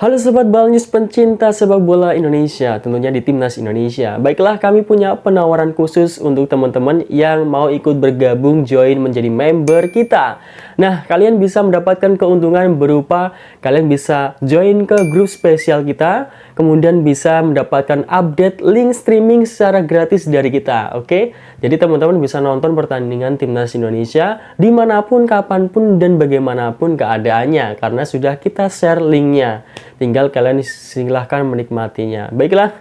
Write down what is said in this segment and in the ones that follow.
Halo Sobat Balnews pencinta sepak bola Indonesia, tentunya di Timnas Indonesia. Baiklah, kami punya penawaran khusus untuk teman-teman yang mau ikut bergabung join menjadi member kita. Nah, kalian bisa mendapatkan keuntungan berupa kalian bisa join ke grup spesial kita, kemudian bisa mendapatkan update link streaming secara gratis dari kita, oke? Jadi teman-teman bisa nonton pertandingan Timnas Indonesia dimanapun, kapanpun, dan bagaimanapun keadaannya, karena sudah kita share linknya. Tinggal kalian silahkan menikmatinya. Baiklah,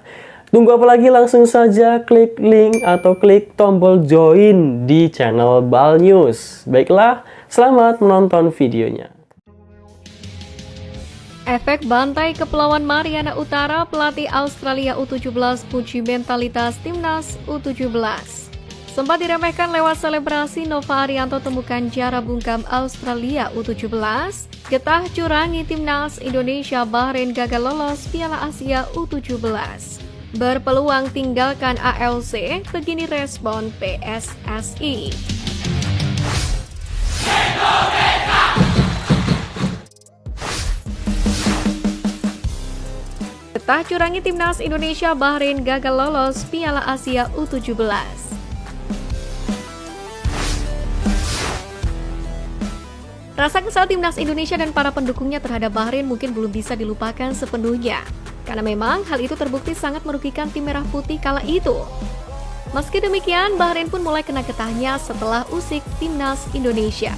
tunggu apa lagi? Langsung saja klik link atau klik tombol join di channel Balnews. Baiklah, selamat menonton videonya. Efek bantai Kepulauan Mariana Utara, pelatih Australia U17 puji mentalitas Timnas U17. Sempat diremehkan lewat selebrasi, Nova Arianto temukan cara bungkam Australia U17. Getah curangi Timnas Indonesia, Bahrain gagal lolos Piala Asia U17. Berpeluang tinggalkan ALC, begini respon PSSI. Getah curangi Timnas Indonesia, Bahrain gagal lolos Piala Asia U17. Rasa kesal Timnas Indonesia dan para pendukungnya terhadap Bahrain mungkin belum bisa dilupakan sepenuhnya, karena memang hal itu terbukti sangat merugikan tim merah putih kala itu. Meski demikian, Bahrain pun mulai kena getahnya setelah usik Timnas Indonesia.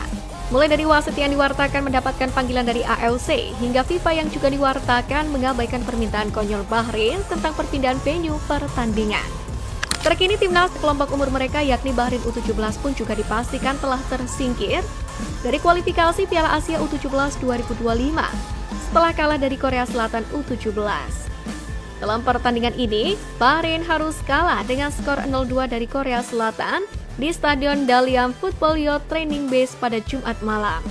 Mulai dari wasit yang diwartakan mendapatkan panggilan dari ALC, hingga FIFA yang juga diwartakan mengabaikan permintaan konyol Bahrain tentang perpindahan venue pertandingan. Terkini Timnas kelompok umur mereka yakni Bahrain U17 pun juga dipastikan telah tersingkir dari kualifikasi Piala Asia U17 2025 setelah kalah dari Korea Selatan U17. Dalam pertandingan ini, Bahrain harus kalah dengan skor 0-2 dari Korea Selatan di Stadion Dalian Football Youth Training Base pada Jumat malam.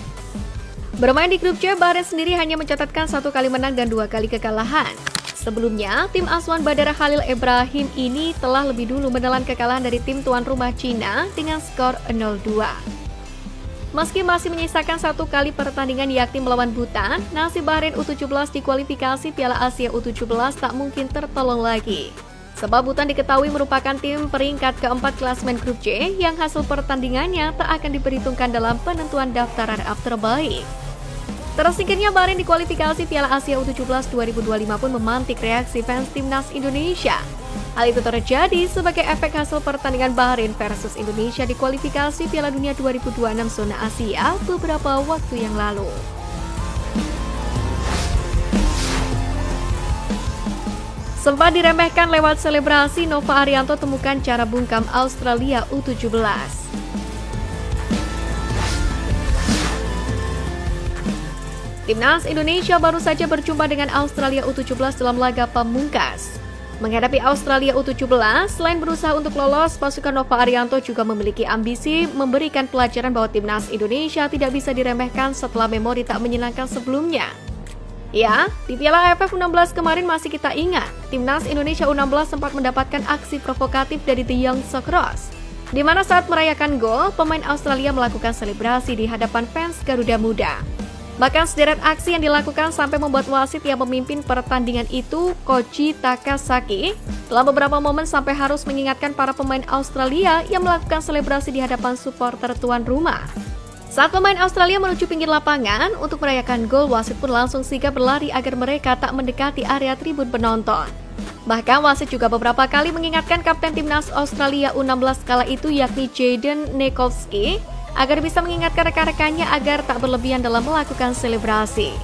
Bermain di grup C, Bahrain sendiri hanya mencatatkan 1 kali menang dan 2 kali kekalahan. Sebelumnya, tim asuhan Badara Khalil Ibrahim ini telah lebih dulu menelan kekalahan dari tim tuan rumah Cina dengan skor 0-2. Meski masih menyisakan 1 kali pertandingan yakni melawan Bhutan, nasib Bahrain U17 di kualifikasi Piala Asia U17 tak mungkin tertolong lagi. Sebab Bhutan diketahui merupakan tim peringkat keempat klasemen grup C yang hasil pertandingannya tak akan diperhitungkan dalam penentuan daftar runner-up terbaik. Tersingkirnya Bahrain di kualifikasi Piala Asia U17 2025 pun memantik reaksi fans Timnas Indonesia. Hal itu terjadi sebagai efek hasil pertandingan Bahrain versus Indonesia di kualifikasi Piala Dunia 2026 zona Asia beberapa waktu yang lalu. Sempat diremehkan lewat selebrasi, Nova Arianto temukan cara bungkam Australia U17. Timnas Indonesia baru saja berjumpa dengan Australia U17 dalam laga pamungkas. Menghadapi Australia U17, selain berusaha untuk lolos, pasukan Nova Arianto juga memiliki ambisi memberikan pelajaran bahwa Timnas Indonesia tidak bisa diremehkan setelah memori tak menyenangkan sebelumnya. Ya, di Piala AFF U16 kemarin masih kita ingat, Timnas Indonesia U16 sempat mendapatkan aksi provokatif dari The Young Socceroos, di mana saat merayakan gol, pemain Australia melakukan selebrasi di hadapan fans Garuda Muda. Bahkan sederet aksi yang dilakukan sampai membuat wasit yang memimpin pertandingan itu, Koji Takasaki, dalam beberapa momen sampai harus mengingatkan para pemain Australia yang melakukan selebrasi di hadapan supporter tuan rumah. Saat pemain Australia menuju pinggir lapangan untuk merayakan gol, wasit pun langsung sigap berlari agar mereka tak mendekati area tribun penonton. Bahkan wasit juga beberapa kali mengingatkan kapten timnas Australia U16 kala itu yakni Jaden Nekovsky agar bisa mengingatkan rekan-rekannya agar tak berlebihan dalam melakukan selebrasi.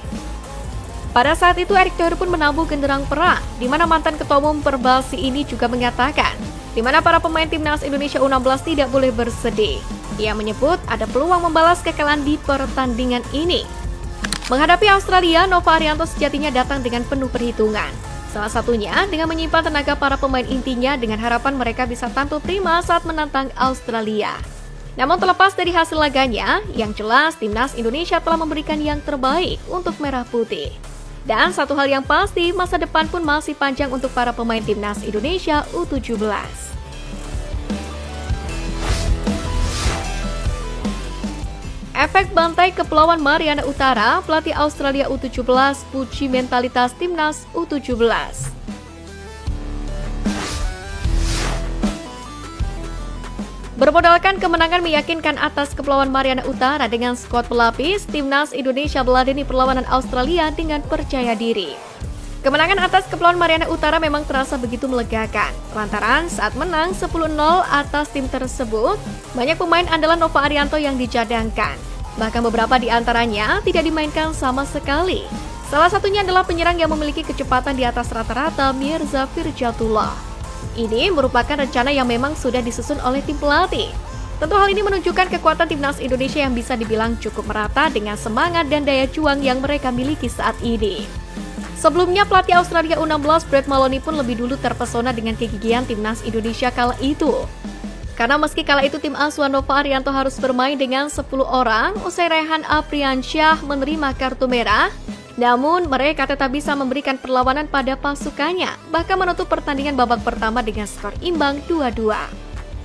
Pada saat itu Erick Thohir pun menabuh genderang perang, di mana mantan ketua umum Perbasi ini juga mengatakan, di mana para pemain timnas Indonesia U16 tidak boleh bersedih. Ia menyebut ada peluang membalas kekalahan di pertandingan ini. Menghadapi Australia, Nova Arianto sejatinya datang dengan penuh perhitungan. Salah satunya dengan menyimpan tenaga para pemain intinya dengan harapan mereka bisa tampil prima saat menantang Australia. Namun terlepas dari hasil laganya, yang jelas Timnas Indonesia telah memberikan yang terbaik untuk Merah Putih. Dan satu hal yang pasti, masa depan pun masih panjang untuk para pemain Timnas Indonesia U17. Efek bantai Kepulauan Mariana Utara, pelatih Australia U17 puji mentalitas timnas U17. Bermodalkan kemenangan meyakinkan atas Kepulauan Mariana Utara dengan skuad pelapis, timnas Indonesia meladeni perlawanan Australia dengan percaya diri. Kemenangan atas Kepulauan Mariana Utara memang terasa begitu melegakan. Lantaran saat menang 10-0 atas tim tersebut, banyak pemain andalan Nova Arianto yang dicadangkan. Bahkan beberapa di antaranya tidak dimainkan sama sekali. Salah satunya adalah penyerang yang memiliki kecepatan di atas rata-rata, Mirza Firjatullah. Ini merupakan rencana yang memang sudah disusun oleh tim pelatih. Tentu hal ini menunjukkan kekuatan timnas Indonesia yang bisa dibilang cukup merata dengan semangat dan daya juang yang mereka miliki saat ini. Sebelumnya, pelatih Australia U16 Brett Maloney pun lebih dulu terpesona dengan kegigihan timnas Indonesia kala itu. Karena meski kala itu tim asuhan Nova Arianto harus bermain dengan 10 orang, usai Rehan Apriansyah menerima kartu merah, namun mereka tetap bisa memberikan perlawanan pada pasukannya, bahkan menutup pertandingan babak pertama dengan skor imbang 2-2.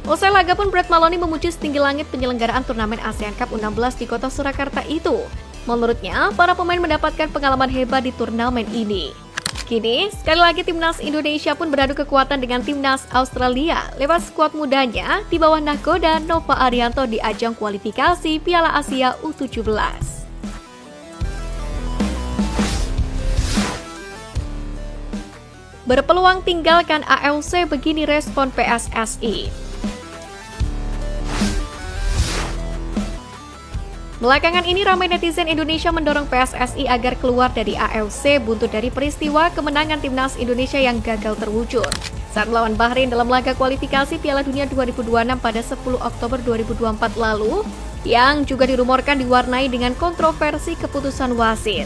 Usai laga pun Brett Maloney memuji setinggi langit penyelenggaraan turnamen ASEAN Cup U16 di kota Surakarta itu. Menurutnya, para pemain mendapatkan pengalaman hebat di turnamen ini. Kini, sekali lagi timnas Indonesia pun beradu kekuatan dengan timnas Australia lewat skuad mudanya di bawah nahkoda Nova Arianto di ajang kualifikasi Piala Asia U17. Berpeluang tinggalkan AFC, begini respon PSSI. Belakangan ini ramai netizen Indonesia mendorong PSSI agar keluar dari AFC buntut dari peristiwa kemenangan timnas Indonesia yang gagal terwujud saat melawan Bahrain dalam laga kualifikasi Piala Dunia 2026 pada 10 Oktober 2024 lalu, yang juga dirumorkan diwarnai dengan kontroversi keputusan wasit.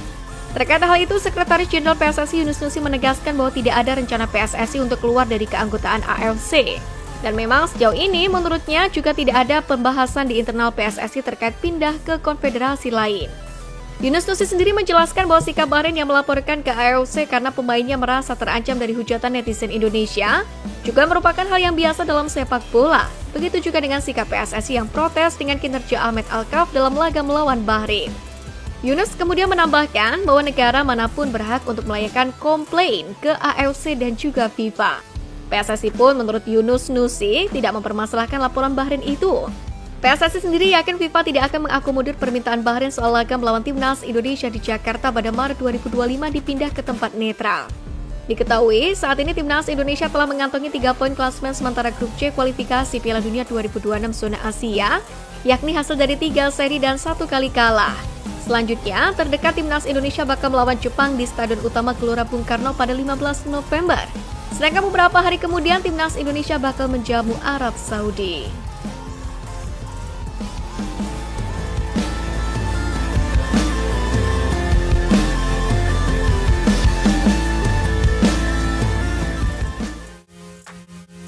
Terkait hal itu, Sekretaris Jenderal PSSI Yunus Nusi menegaskan bahwa tidak ada rencana PSSI untuk keluar dari keanggotaan AFC. Dan memang sejauh ini menurutnya juga tidak ada pembahasan di internal PSSI terkait pindah ke konfederasi lain. Yunus Nusi sendiri menjelaskan bahwa sikap Bahrain yang melaporkan ke AFC karena pemainnya merasa terancam dari hujatan netizen Indonesia juga merupakan hal yang biasa dalam sepak bola. Begitu juga dengan sikap PSSI yang protes dengan kinerja Ahmed Alkaf dalam laga melawan Bahrain. Yunus kemudian menambahkan bahwa negara manapun berhak untuk melayangkan komplain ke AFC dan juga FIFA. PSSI pun menurut Yunus Nusi tidak mempermasalahkan laporan Bahrain itu. PSSI sendiri yakin FIFA tidak akan mengakomodir permintaan Bahrain soal laga melawan timnas Indonesia di Jakarta pada Maret 2025 dipindah ke tempat netral. Diketahui saat ini timnas Indonesia telah mengantongi 3 poin klasemen sementara grup C kualifikasi Piala Dunia 2026 zona Asia, yakni hasil dari 3 seri dan 1 kali kalah. Selanjutnya, terdekat timnas Indonesia bakal melawan Jepang di Stadion Utama Gelora Bung Karno pada 15 November. Sedangkan beberapa hari kemudian timnas Indonesia bakal menjamu Arab Saudi.